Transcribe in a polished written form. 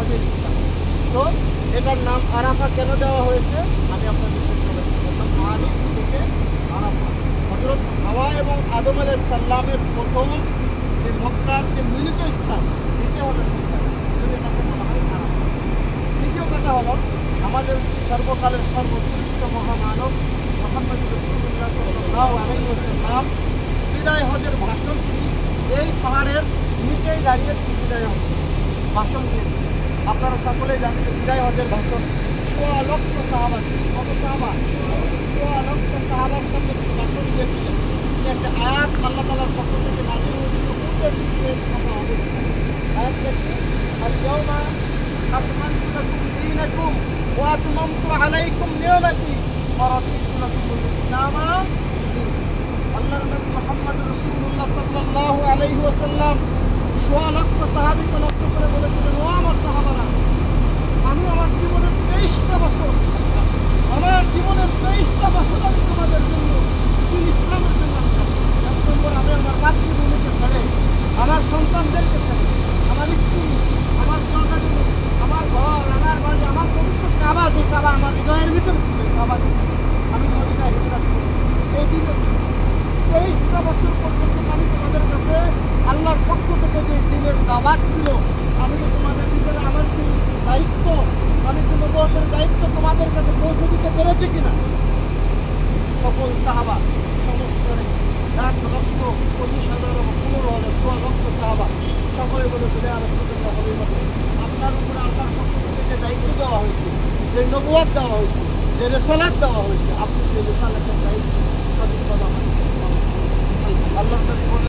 হজের স্থান। তো এটার নাম আরাফা কেন দেওয়া হয়েছে আমি আপনাদেরকে বললাম। মালিক থেকে আরাফা, হযরত হাওয়া এবং আদম আলাইহিস সালামের প্রথম যে মক্কার যে মিলিত স্থান, এটা হলো এটাকে বলা হয় আরাফা। দ্বিতীয় কথা হলো আমাদের সর্বকালের সর্বশ্রেষ্ঠ মহামানব মুহাম্মদ রাসূলুল্লাহ সাল্লাল্লাহু আলাইহি ওয়াসাল্লাম বিদায় হজের ভাষণ তিনি এই পাহাড়ের নিচেই দাঁড়িয়ে তিনি বিদায় হজের ভাষণ দিয়েছিলেন। আপনারা সকলেই জানেন বিদায় হজের ভাষণ ১৬ লক্ষ সাহাবা, কত সাহাবা? ১৬ লক্ষ সাহাবার সামনে তিনি ভাষণ দিয়েছিলেন। একটা আয়াত আল্লাহ তাআলার পক্ষ থেকে নাযিল হয়েছিল পূর্বের যুগের কথা অবস্থা। আয়াতটা কি? আল-ইয়াওমা আকমালতু লাকুম দীনাকুম ওয়া আতমামতু আলাইকুম নি'মাতি ওয়া রাদিতু লাকুমুল ইসলামা দীনা। আল্লাহর নবী মুহাম্মদ রাসূলুল্লাহ সাল্লাল্লাহু আলাইহি ওয়াসাল্লাম ১৬ লক্ষ সাহাবীকে লক্ষ্য করে বলেছিলেন, ও আমার সাহাবারা, আমি আমার জীবনের ২৩টা বছর আমি তোমাদের জন্য দিন ইসলামের জন্য এক নম্বর আমি আমার মাতৃভূমিকে ছেড়ে, আমার সন্তানদেরকে ছেড়ে, আমার স্ত্রী, আমার জনগণ, আমার ঘর, আমার বাড়ি, আমার পবিত্র কাবা, যে কাবা আমার হৃদয়ের ভিতরে ছিল, কাবা আমি মদিনায় হিজরত করি। এই দিনে ২৩টা বছর পর্যন্ত আমি তোমাদের কাছে আল্লাহর পক্ষ থেকে যে দিনের দাওয়াত ছিল, আমি তো তোমাদের ভিতরে আমার যে দায়িত্ব, আমি যে নবুয়তের দায়িত্ব তোমাদের কাছে পৌঁছে দিতে পেরেছি কিনা? সকল সাহাবা, সমস্ত ১,২৫,০০০ এবং ১৫,০০০ লক্ষ সাহাবা সকলে বলেছিল, আর আপনার উপরে আল্লাহর পক্ষ থেকে যে দায়িত্ব দেওয়া হয়েছে, যে নবুয়ত দেওয়া হয়েছে, যে রিসালাত দেওয়া হয়েছে, আপনি সেই রিসালাতের দায়িত্ব সঠিকভাবে আমাদের আল্লাহ